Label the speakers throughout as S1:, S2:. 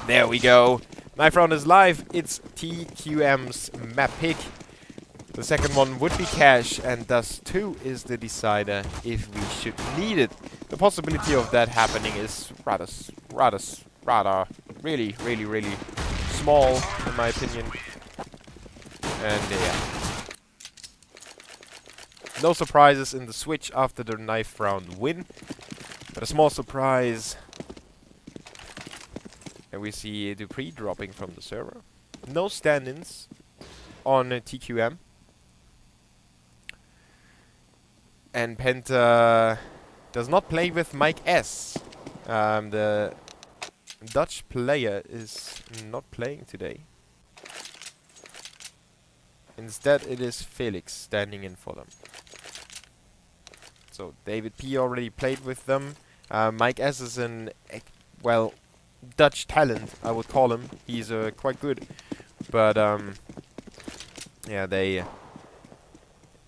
S1: There we go. Knife round is live. It's TQM's map pick. The second one would be Cash, and thus 2 is the decider if we should need it. The possibility of that happening is really small, in my opinion. And yeah. No surprises in the switch after the knife round win. But a small surprise. And we see Dupree dropping from the server. No stand-ins on TQM. And PENTA does not play with Mike S. The Dutch player is not playing today. Instead, it is Felix standing in for them. So David P already played with them. Mike S is an, well, Dutch talent, I would call him. He's quite good. But, yeah, they...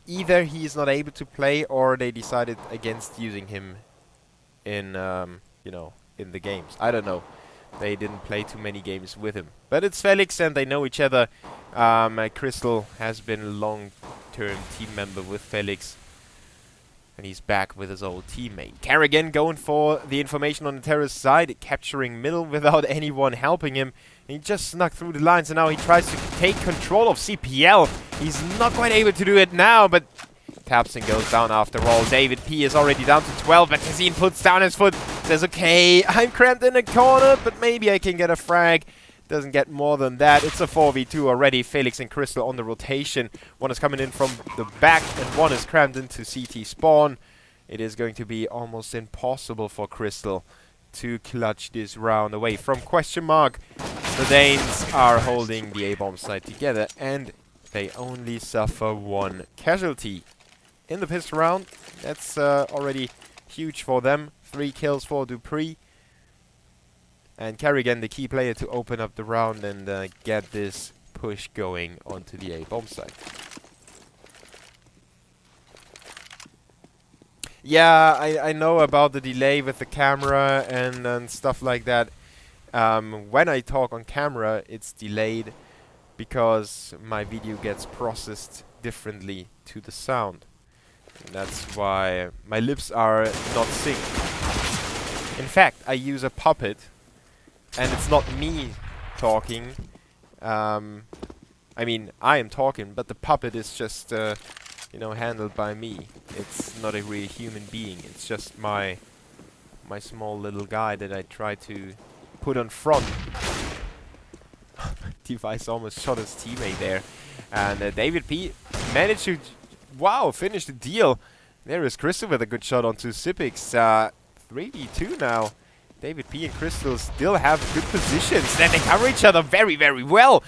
S1: either he is not able to play, or they decided against using him in, you know, in the games. I don't know. They didn't play too many games with him. But it's Felix, and they know each other. Crystal has been a long-term team member with Felix. And he's back with his old teammate. Kerrigan going for the information on the terrorist side, capturing middle without anyone helping him. And he just snuck through the lines, and now he tries to take control of CPL. He's not quite able to do it now, but taps and goes down after all. David P is already down to 12, but Kazin puts down his foot. Says, okay, I'm cramped in a corner, but maybe I can get a frag. Doesn't get more than that. It's a 4v2 already. Felix and Crystal on the rotation. One is coming in from the back, and one is crammed into CT spawn. It is going to be almost impossible for Crystal to clutch this round away from QuestionMark. The Danes are holding the A-bomb side together, and they only suffer 1 casualty. In the pistol round, that's already huge for them. 3 kills for Dupree. And Kerrigan, the key player to open up the round and get this push going onto the A-bomb side. Yeah, I know about the delay with the camera and stuff like that. When I talk on camera, it's delayed because my video gets processed differently to the sound. And that's why my lips are not synced. In fact, I use a puppet. And it's not me talking. I mean, I am talking, but the puppet is just, you know, handled by me. It's not a real human being. It's just my small little guy that I try to put on front. Device almost shot his teammate there. And David P managed to, wow, finish the deal. There is Crystal with a good shot onto Sipix. 3v2 now. David P and Crystal still have good positions. Then they cover each other very, very well.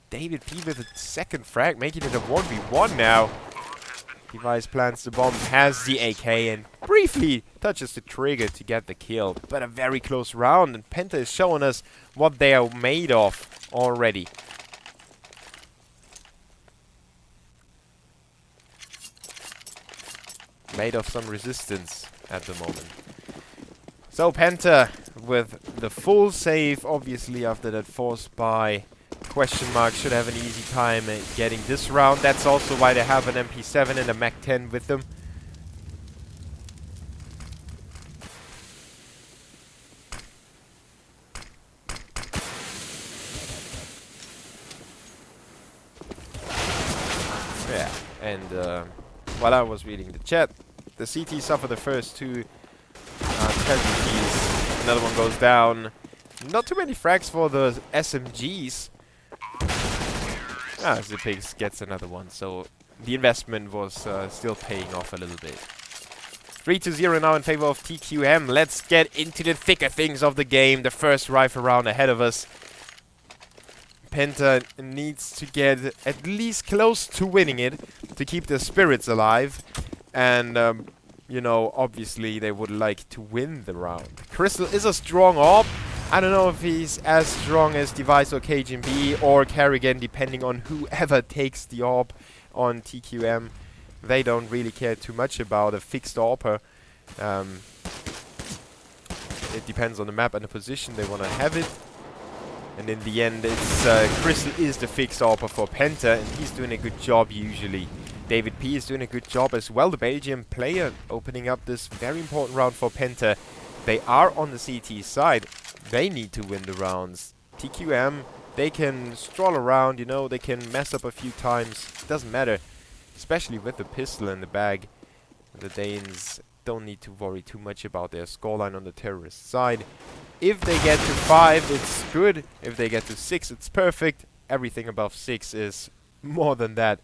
S1: David P with a second frag, making it a 1v1 now. Device plants the bomb, has the AK, and briefly touches the trigger to get the kill. But a very close round, and PENTA is showing us what they are made of already. Made of some resistance at the moment. So PENTA with the full save, obviously after that force by QuestionMark, should have an easy time getting this round. That's also why they have an MP7 and a Mac-10 with them. Yeah, and while I was reading the chat, the CT suffered the first 2 casualties. Another one goes down. Not too many frags for the SMGs. Zipix gets another one, so the investment was still paying off a little bit. 3-0 now in favor of TQM. Let's get into the thicker things of the game. The first rifle round ahead of us. PENTA needs to get at least close to winning it to keep their spirits alive. And you know, obviously they would like to win the round. Crystal is a strong AWP. I don't know if he's as strong as Device or KGB or Kerrigan, depending on whoever takes the AWP on TQM. They don't really care too much about a fixed AWPer. It depends on the map and the position they want to have it. And in the end, it's Crystal is the fixer-upper for Penta, and he's doing a good job usually. David P is doing a good job as well. The Belgian player opening up this very important round for Penta. They are on the CT side. They need to win the rounds. TQM, they can stroll around, you know, they can mess up a few times. It doesn't matter, especially with the pistol in the bag. The Danes don't need to worry too much about their scoreline on the terrorist side. If they get to 5, it's good. If they get to 6, it's perfect. Everything above 6 is more than that.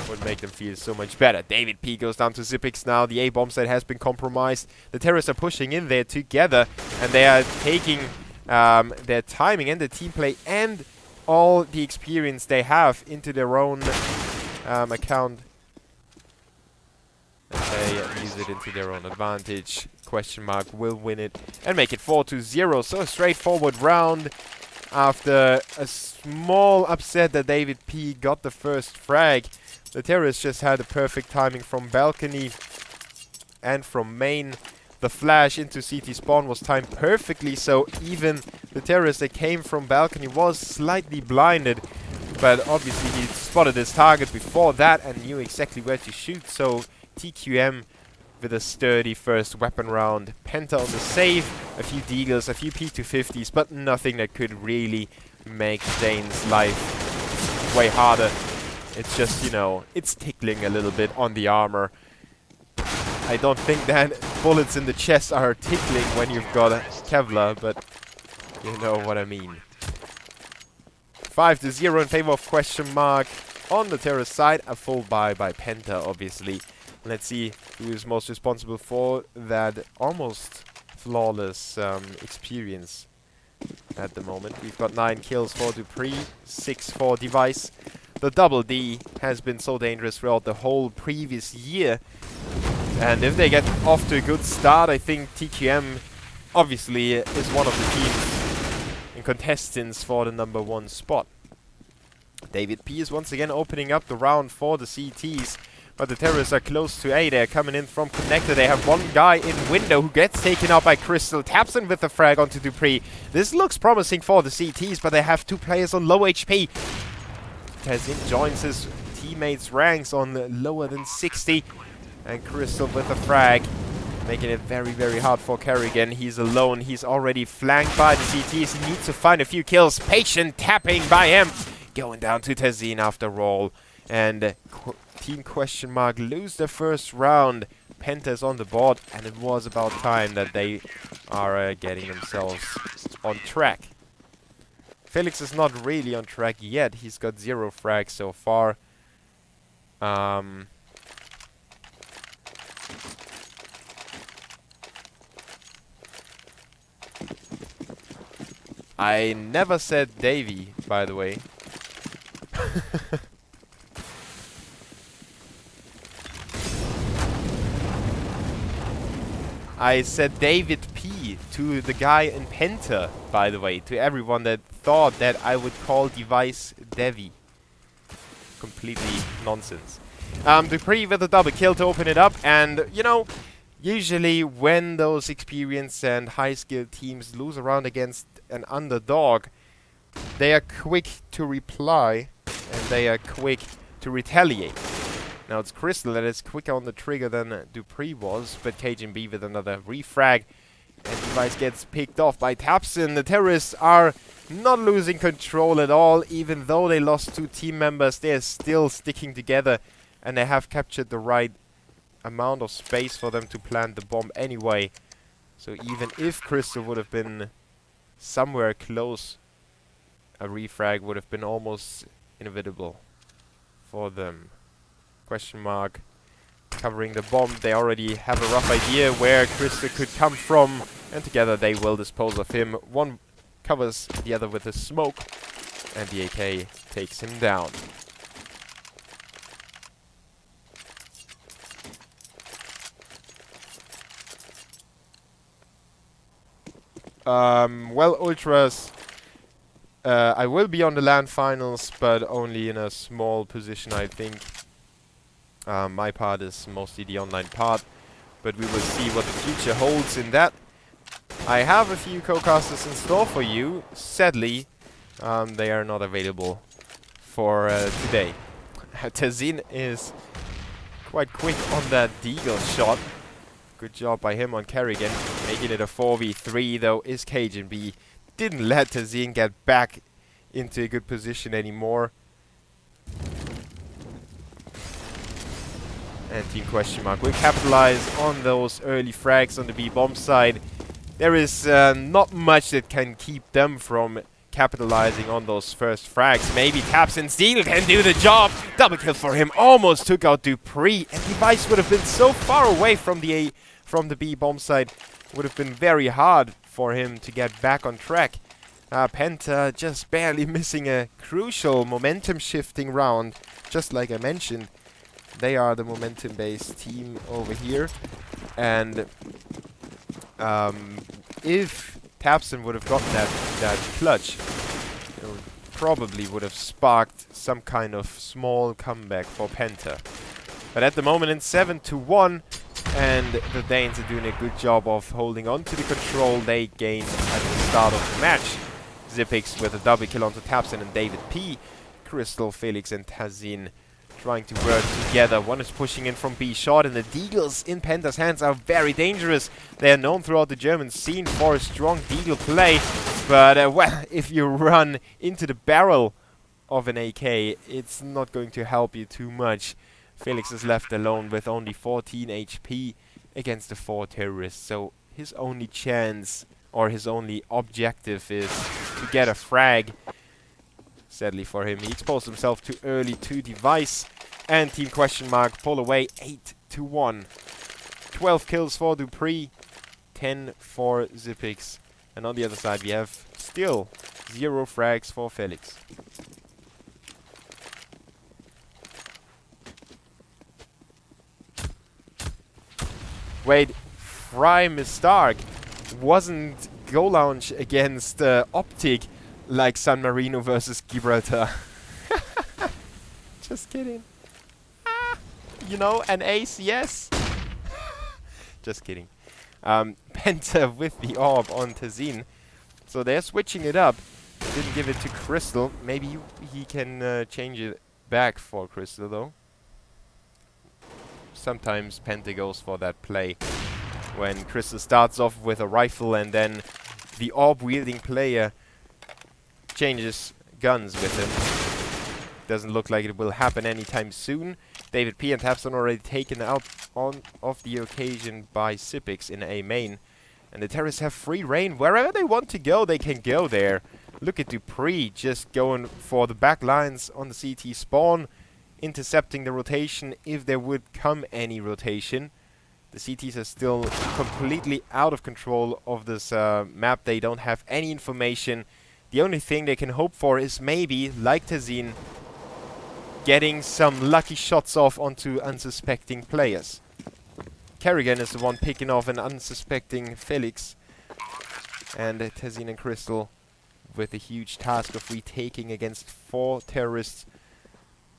S1: Would make them feel so much better. David P goes down to Zipix now. The A-bomb site has been compromised. The terrorists are pushing in there together, and they are taking their timing and the team play and all the experience they have into their own account. And they use it into their own advantage. TQuestionMark will win it and make it 4-0. So a straightforward round. After a small upset that David P got the first frag, the terrorists just had a perfect timing from balcony and from main. The flash into CT spawn was timed perfectly, so even the terrorist that came from balcony was slightly blinded. But obviously he spotted his target before that and knew exactly where to shoot. So TQM with a sturdy first weapon round. Penta on the save, a few deagles, a few P250s, but nothing that could really make Dane's life way harder. It's just, you know, it's tickling a little bit on the armor. I don't think that bullets in the chest are tickling when you've got a Kevlar, but you know what I mean. 5-0 in favor of TQuestionMark. On the terrorist side, a full buy by Penta, obviously. Let's see who is most responsible for that almost flawless experience at the moment. We've got 9 kills for Dupree, 6 for Device. The double D has been so dangerous throughout the whole previous year. And if they get off to a good start, I think TQM obviously is one of the teams and contestants for the #1 spot. David P is once again opening up the round for the CTs. But the terrorists are close to A. They're coming in from connector. They have one guy in window who gets taken out by Crystal. Taps in with the frag onto Dupree. This looks promising for the CTs, but they have 2 players on low HP. Tezin joins his teammates' ranks on lower than 60. And Crystal with the frag, making it very, very hard for Kerrigan. He's alone. He's already flanked by the CTs. He needs to find a few kills. Patient tapping by him. Going down to Tezin after all. And TeamQuestionMark lose the first round. Penta's on the board, and it was about time that they are getting themselves on track. Felix is not really on track yet. He's got 0 frags so far. I never said Davy, by the way. I said David P to the guy in Penta, by the way, to everyone that thought that I would call Device Devi. Completely nonsense. Dupree with a double kill to open it up, and, you know, usually when those experienced and high-skilled teams lose a round against an underdog, they are quick to reply, and they are quick to retaliate. Now it's Crystal that is quicker on the trigger than Dupree was, but KGB with another refrag. And Device gets picked off by Tapson. The terrorists are not losing control at all, even though they lost 2 team members. They are still sticking together, and they have captured the right amount of space for them to plant the bomb anyway. So even if Crystal would have been somewhere close, a refrag would have been almost inevitable for them. TQuestionMark covering the bomb. They already have a rough idea where Crystal could come from, and together they will dispose of him. One covers the other with a smoke, and the AK takes him down. Well, Ultras, I will be on the LAN finals, but only in a small position, I think. My part is mostly the online part, but we will see what the future holds in that. I have a few co-casters in store for you. Sadly, they are not available for today. TeQM is quite quick on that deagle shot. Good job by him on Kerrigan. Making it a 4v3 though is cajunB. Didn't let TeQM get back into a good position anymore. And TeamQuestionMark will capitalize on those early frags on the B bomb side. There is not much that can keep them from capitalizing on those first frags. Maybe TapsandSteel can do the job. Double kill for him. Almost took out Dupree. And Device would have been so far away from the B bomb side. Would have been very hard for him to get back on track. PENTA just barely missing a crucial momentum shifting round. Just like I mentioned, they are the momentum based team over here. And if Tapson would have gotten that clutch, it probably would have sparked some kind of small comeback for PENTA. But at the moment it's 7-1, and the Danes are doing a good job of holding on to the control they gained at the start of the match. Xyp9x with a double kill onto Tapson and David P. Crystal, Felix and TeQM trying to work together. One is pushing in from B short, and the deagles in PENTA's hands are very dangerous. They are known throughout the German scene for a strong deagle play, but well, if you run into the barrel of an AK, it's not going to help you too much. Felix is left alone with only 14 HP against the 4 terrorists, so his only chance, or his only objective, is to get a frag. Sadly for him, he exposed himself too early to Device, and TeamQuestionMark pull away 8-1. 12 kills for Dupree, 10 for Xyp9x. And on the other side we have still 0 frags for Felix. Wait, Fry Stark wasn't Go Lounge against Optic like San Marino versus Gibraltar. Just kidding. You know, an ace, yes. Just kidding. PENTA with the orb on TeQM. So they're switching it up. Didn't give it to Crystal. Maybe he can change it back for Crystal though. Sometimes PENTA goes for that play when Crystal starts off with a rifle and then the orb wielding player changes guns with him. Doesn't look like it will happen anytime soon. David P and Tapson already taken out of the occasion by Xyp9x in A main. And the terrorists have free reign. Wherever they want to go, they can go there. Look at Dupree just going for the back lines on the CT spawn, intercepting the rotation if there would come any rotation. The CTs are still completely out of control of this map. They don't have any information. The only thing they can hope for is maybe, like TeQM, getting some lucky shots off onto unsuspecting players. Kerrigan is the one picking off an unsuspecting Felix. And TeQM and Crystal with a huge task of retaking against 4 terrorists.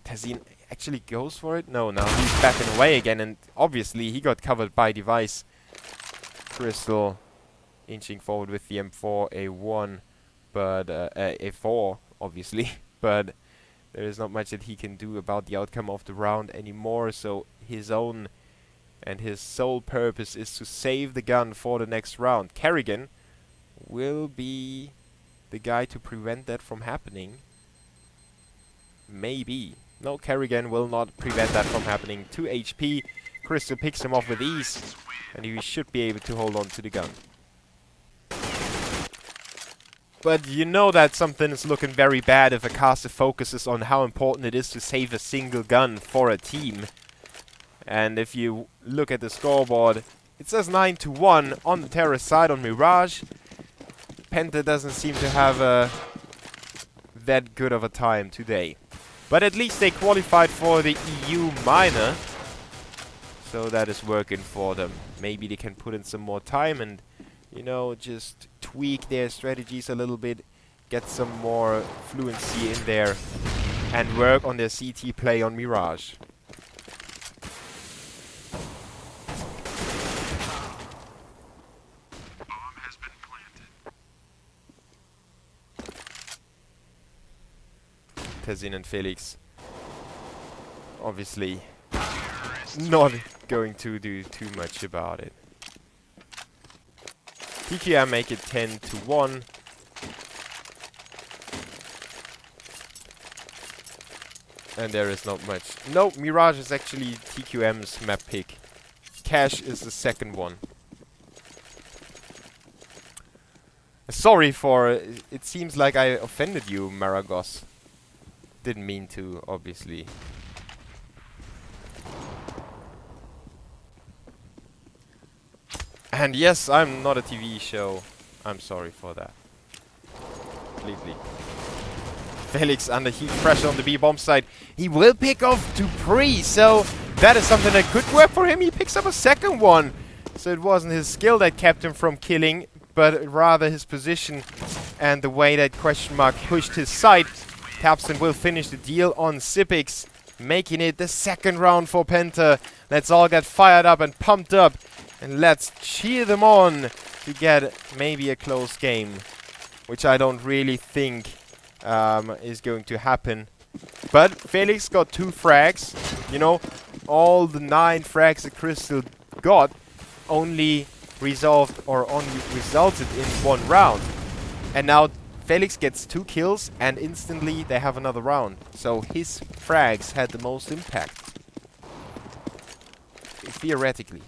S1: TeQM actually goes for it? No, he's backing away again, and obviously he got covered by Device. Crystal inching forward with the M4 A1, but A4 obviously, but there is not much that he can do about the outcome of the round anymore, so his own and his sole purpose is to save the gun for the next round. Kerrigan will be the guy to prevent that from happening. Maybe. No, Kerrigan will not prevent that from happening. 2 HP. Crystal picks him off with ease, and he should be able to hold on to the gun. But you know that something is looking very bad if a caster focuses on how important it is to save a single gun for a team. And if you look at the scoreboard, it says 9-1 on the terrorist side on Mirage. PENTA doesn't seem to have that good of a time today. But at least they qualified for the EU minor, so that is working for them. Maybe they can put in some more time and, you know, just tweak their strategies a little bit, get some more fluency in there, and work on their CT play on Mirage. Tezin and Felix obviously not going to do too much about it. TQM make it 10-1. And there is not much. No, Mirage is actually TQM's map pick. Cash is the second one. Sorry for... it seems like I offended you, Maragos. Didn't mean to, obviously. And yes, I'm not a TV show. I'm sorry for that. Completely. Felix under huge pressure on the B bomb side. He will pick off Dupree, so that is something that could work for him. He picks up a second one. So it wasn't his skill that kept him from killing, but rather his position and the way that TQuestionMark pushed his side. tabseN will finish the deal on Sipix, making it the second round for PENTA. Let's all get fired up and pumped up, and let's cheer them on to get maybe a close game, which I don't really think is going to happen. But Felix got 2 frags. You know, all the 9 frags that Crystal got only resulted in 1 round. And now Felix gets 2 kills and instantly they have another round. So his frags had the most impact. Theoretically.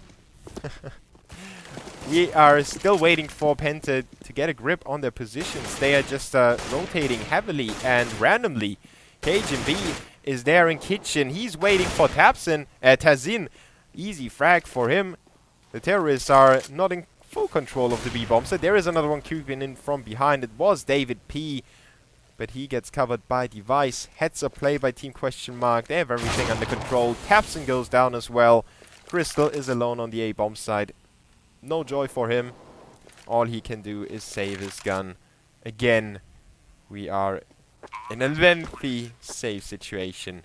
S1: We are still waiting for PENTA to get a grip on their positions. They are just rotating heavily and randomly. KGB is there in kitchen. He's waiting for Tezin. Easy frag for him. The terrorists are not in full control of the B-bomb. So there is another one creeping in from behind. It was David P, but he gets covered by Device. Heads up play by TeamQuestionMark. They have everything under control. tabseN goes down as well. Crystal is alone on the A-bomb side. No joy for him. All he can do is save his gun. Again, we are in a lengthy save situation.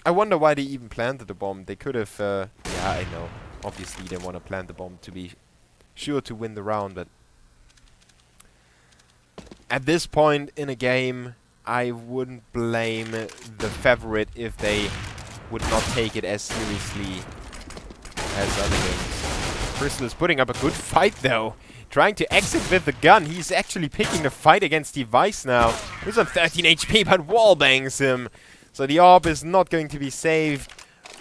S1: I wonder why they even planted the bomb. They could have... yeah, I know. Obviously, they want to plant the bomb to be sure to win the round, but... at this point in a game, I wouldn't blame the favorite if they would not take it as seriously as other games. Crystal is putting up a good fight though. Trying to exit with the gun. He's actually picking the fight against Device now. He's on 13 HP, but wallbangs him. So the AWP is not going to be saved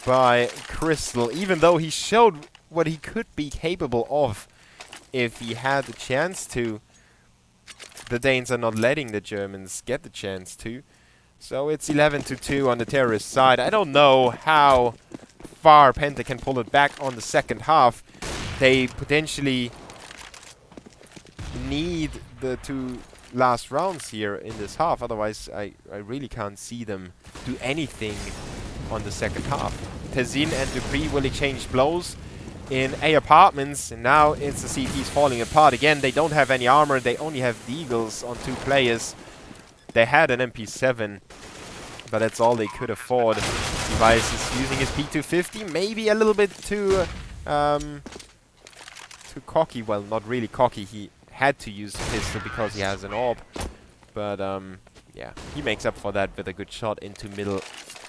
S1: by Crystal, even though he showed what he could be capable of if he had the chance to. The Danes are not letting the Germans get the chance to. So it's 11-2 on the terrorist side. I don't know how far PENTA can pull it back on the second half. They potentially need the 2 last rounds here in this half. Otherwise, I really can't see them do anything on the second half. Tezin and Dupree will exchange blows in A apartments, and now it's the CTs falling apart again. They don't have any armor. They only have Deagles on 2 players. They had an MP7, but that's all they could afford. Device is using his P250, maybe a little bit too cocky. Well, not really cocky. He had to use the pistol because he has an AWP. But yeah, he makes up for that with a good shot into middle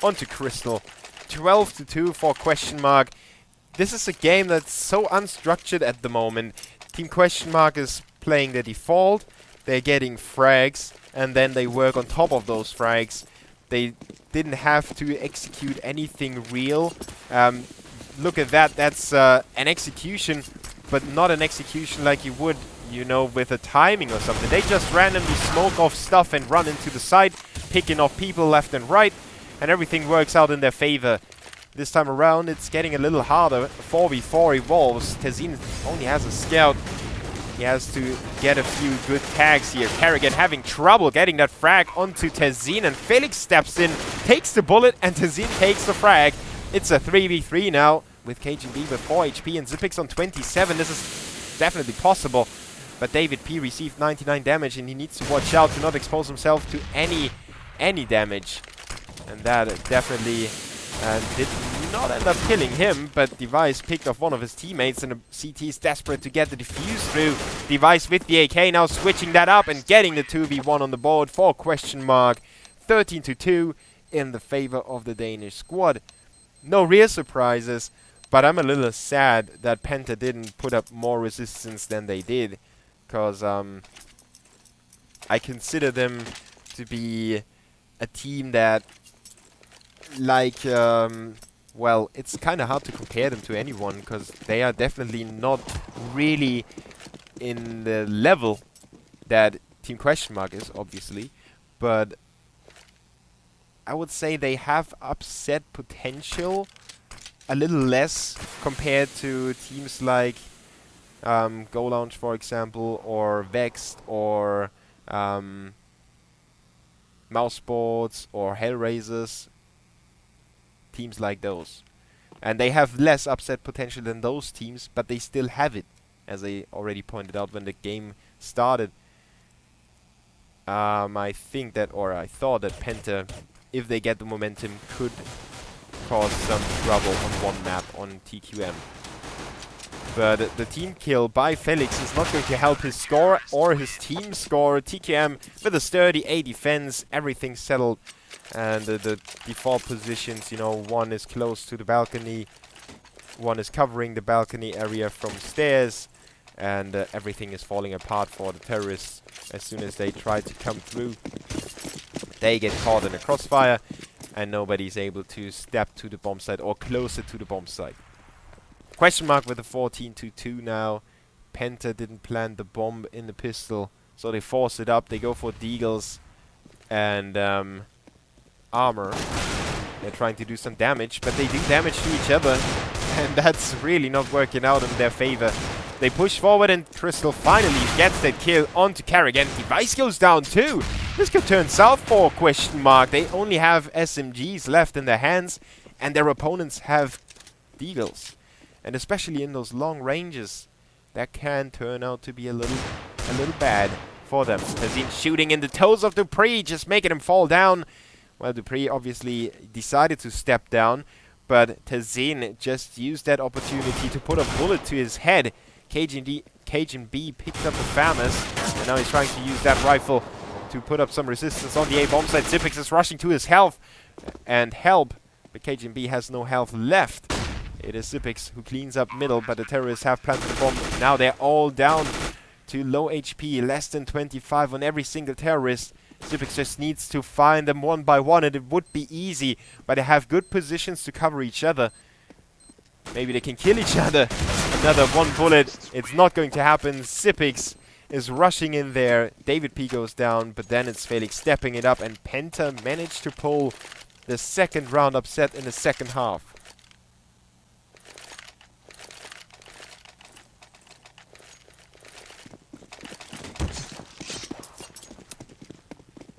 S1: onto Crystal. 12-2 for TQuestionMark. This is a game that's so unstructured at the moment. TeamQuestionMark is playing the default. They're getting frags, and then they work on top of those frags. They didn't have to execute anything real. Look at that. That's an execution, but not an execution like you would, you know, with a timing or something. They just randomly smoke off stuff and run into the side, picking off people left and right, and everything works out in their favor. This time around, it's getting a little harder. 4v4 evolves. Tezin only has a scout. He has to get a few good tags here. Kerrigan having trouble getting that frag onto Tezin, and Felix steps in, takes the bullet, and Tezin takes the frag. It's a 3v3 now, with KGB with 4 HP and Zipix on 27. This is definitely possible, but David P received 99 damage, and he needs to watch out to not expose himself to any damage. And that definitely did not end up killing him, but Device picked off one of his teammates, and CT is desperate to get the defuse through. Device with the AK now switching that up and getting the 2v1 on the board for QuestionMark. 13-2 in the favor of the Danish squad. No real surprises, but I'm a little sad that PENTA didn't put up more resistance than they did, because I consider them to be a team that, like, well, it's kind of hard to compare them to anyone, because they are definitely not really in the level that TeamQuestionMark is, obviously, but I would say they have upset potential a little less compared to teams like Go Lounge, for example, or Vexed, or Mousesports, or Hellraisers. Teams like those. And they have less upset potential than those teams, but they still have it, as I already pointed out when the game started. I think that, or I thought that PENTA, if they get the momentum, could cause some trouble on one map on TQM. But the team kill by Felix is not going to help his score or his team's score. TQM with a sturdy A defense, everything settled. And the default positions, you know, one is close to the balcony, one is covering the balcony area from stairs, and everything is falling apart for the terrorists. As soon as they try to come through, they get caught in a crossfire, and nobody's able to step to the bomb site or closer to the bomb site. QuestionMark with a 14-2 now. PENTA didn't plant the bomb in the pistol, so they force it up. They go for deagles and armor. They're trying to do some damage, but they do damage to each other, and that's really not working out in their favor. They push forward, and Crystal finally gets that kill onto Carrigan. Device goes down too. This could turn south for QuestionMark. They only have SMGs left in their hands, and their opponents have deagles. And especially in those long ranges, that can turn out to be a little bad for them. Tazin shooting in the toes of Dupree, just making him fall down. Well, Dupree obviously decided to step down, but Tazin just used that opportunity to put a bullet to his head. Cajun B picked up the FAMAS, and now he's trying to use that rifle to put up some resistance on the A bomb site. Zipix is rushing to his health and help, but Cajun B has no health left. It is Zipix who cleans up middle, but the terrorists have planted the bomb. Now they're all down to low HP, less than 25 on every single terrorist. Zipix just needs to find them one by one, and it would be easy, but they have good positions to cover each other. Maybe they can kill each other. Another one bullet. It's not going to happen. Zipix is rushing in there. David P goes down, but then it's Felix stepping it up, and PENTA managed to pull the second round upset in the second half.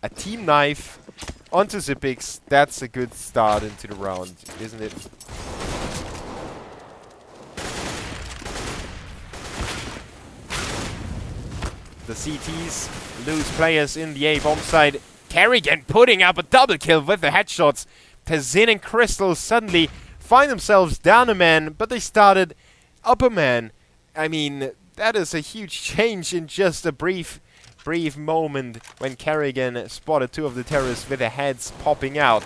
S1: A team knife onto Zipix. That's a good start into the round, isn't it? The CTs lose players in the A bomb side. Kerrigan putting up a double kill with the headshots. Tazin and Crystal suddenly find themselves down a man, but they started up a man. I mean, that is a huge change in just a brief moment when Kerrigan spotted two of the terrorists with their heads popping out.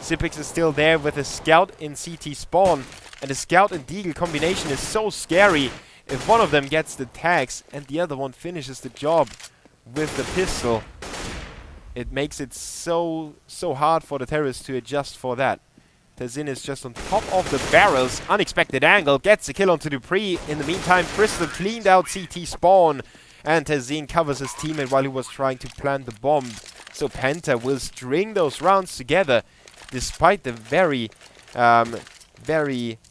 S1: Zipix is still there with a scout in CT spawn, and the scout and deagle combination is so scary. If one of them gets the tags and the other one finishes the job with the pistol, it makes it so hard for the terrorists to adjust for that. Tazin is just on top of the barrels. Unexpected angle, gets the kill onto Dupree. In the meantime, Crystal cleaned out CT spawn, and Tazin covers his teammate while he was trying to plant the bomb. So PENTA will string those rounds together, despite the very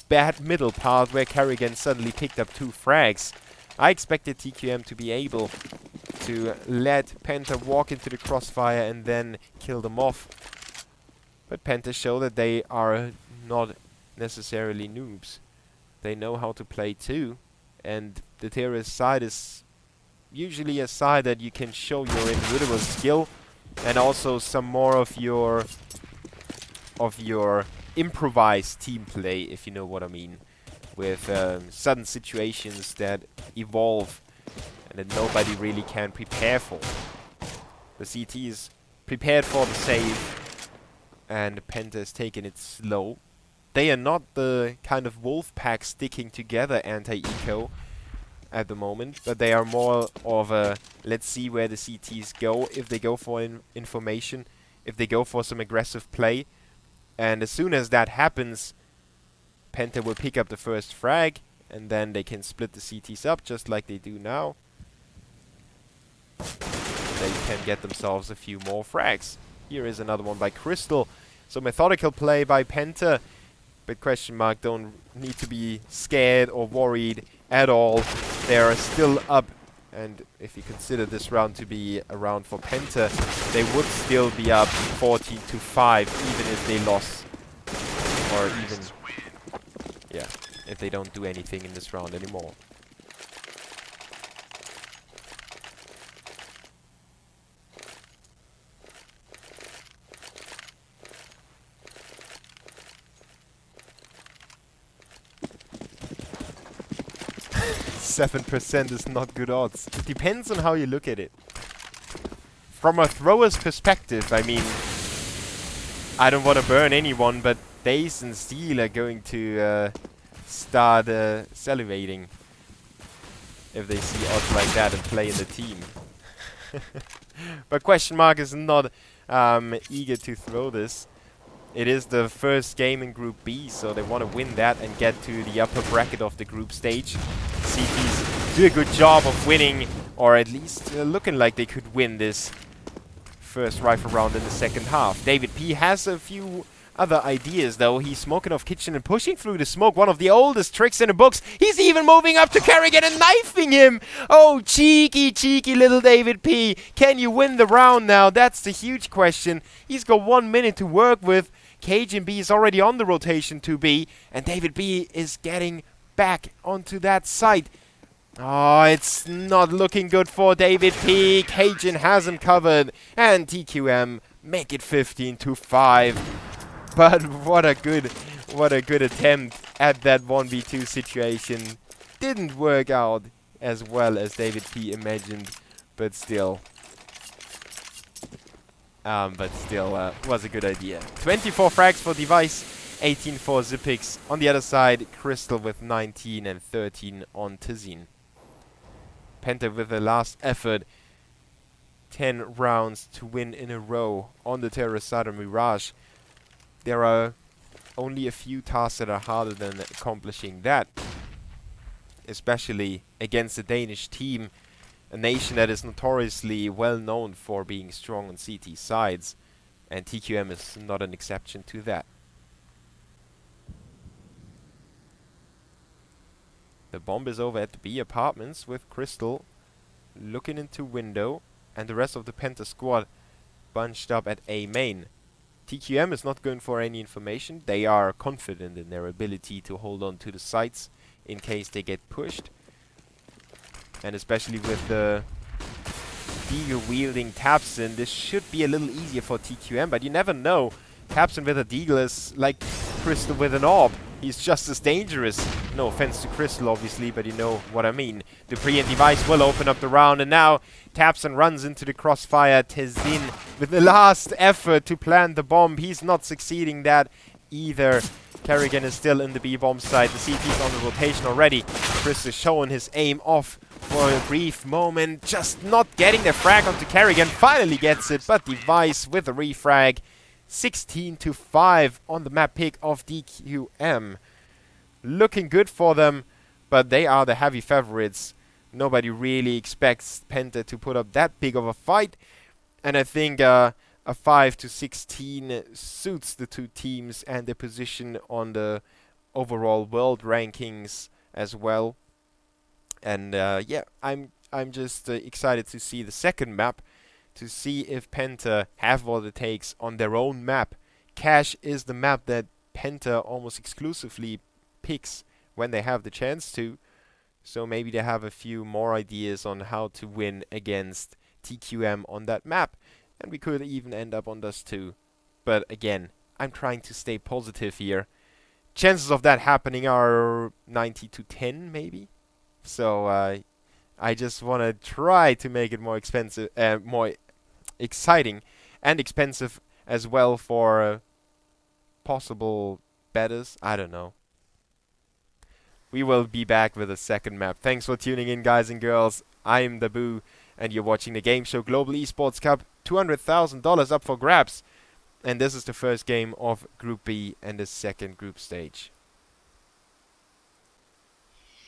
S1: bad middle part where Kerrigan suddenly picked up 2 frags. I expected TQM to be able to let PENTA walk into the crossfire and then kill them off. But PENTA show that they are not necessarily noobs. They know how to play too, and the terrorist side is usually a side that you can show your individual skill and also some more of your improvised team play, if you know what I mean, with sudden situations that evolve and that nobody really can prepare for. The CT is prepared for the save, and PENTA is taking it slow. They are not the kind of wolf pack sticking together anti-eco at the moment, but they are more of a let's see where the CTs go, if they go for information, if they go for some aggressive play. And as soon as that happens, PENTA will pick up the first frag, and then they can split the CTs up just like they do now. They can get themselves a few more frags. Here is another one by Crystal. So methodical play by PENTA, but QuestionMark don't need to be scared or worried at all. They are still up, and if you consider this round to be a round for PENTA, they would still be up 14-5 even if they lost, or even, yeah, if they don't do anything in this round anymore. %7 is not good odds. It depends on how you look at it. From a thrower's perspective, I mean, I don't want to burn anyone, but Daze and Steel are going to start salivating if they see odds like that and play in the team. But QuestionMark is not eager to throw this. It is the first game in Group B, so they want to win that and get to the upper bracket of the group stage. CTs do a good job of winning, or at least looking like they could win this first rifle round in the second half. David P has a few other ideas, though. He's smoking off kitchen and pushing through the smoke. One of the oldest tricks in the books. He's even moving up to Kerrigan and knifing him. Oh, cheeky, cheeky little David P. Can you win the round now? That's the huge question. He's got 1 minute to work with. Cajun B is already on the rotation to B, and David B is getting back onto that site. Oh, it's not looking good for David P. Cajun has him covered, and TQM make it 15-5. But what a good attempt at that 1v2 situation. Didn't work out as well as David P imagined, but still. Was a good idea. 24 frags for Device, 18 for Zipix. On the other side, Crystal with 19 and 13 on Tazine. PENTA with the last effort. 10 rounds to win in a row on the Terrasada Mirage. There are only a few tasks that are harder than accomplishing that. Especially against the Danish team. A nation that is notoriously well known for being strong on CT sides, and TQM is not an exception to that. The bomb is over at the B apartments with Crystal looking into window, and the rest of the PENTA squad bunched up at A main. TQM is not going for any information. They are confident in their ability to hold on to the sites in case they get pushed. And especially with the Deagle wielding Tapson, this should be a little easier for TQM, but you never know. Tapson with a Deagle is like Crystal with an orb. He's just as dangerous. No offense to Crystal, obviously, but you know what I mean. Dupree and Device will open up the round, and now Tapson runs into the crossfire. Tezin with the last effort to plant the bomb. He's not succeeding that either. Kerrigan is still in the B-bomb side. The CT's on the rotation already. Chris is showing his aim off for a brief moment. Just not getting the frag onto Kerrigan. Finally gets it, but Device with a refrag. 16-5 on the map pick of TQM. Looking good for them, but they are the heavy favorites. Nobody really expects PENTA to put up that big of a fight. And I think a 5-16 suits the two teams and their position on the overall world rankings as well. And yeah, I'm just excited to see the second map, to see if PENTA have what it takes on their own map. Cash is the map that PENTA almost exclusively picks when they have the chance to. So maybe they have a few more ideas on how to win against TQM on that map. And we could even end up on Dust 2. But again, I'm trying to stay positive here. Chances of that happening are 90 to 10, maybe. So I just want to try to make it more expensive, more exciting, and expensive as well for possible betters. I don't know. We will be back with a second map. Thanks for tuning in, guys and girls. I'm the Boo, and you're watching the Game Show Global Esports Cup. $200,000 up for grabs. And this is the first game of Group B and the second group stage.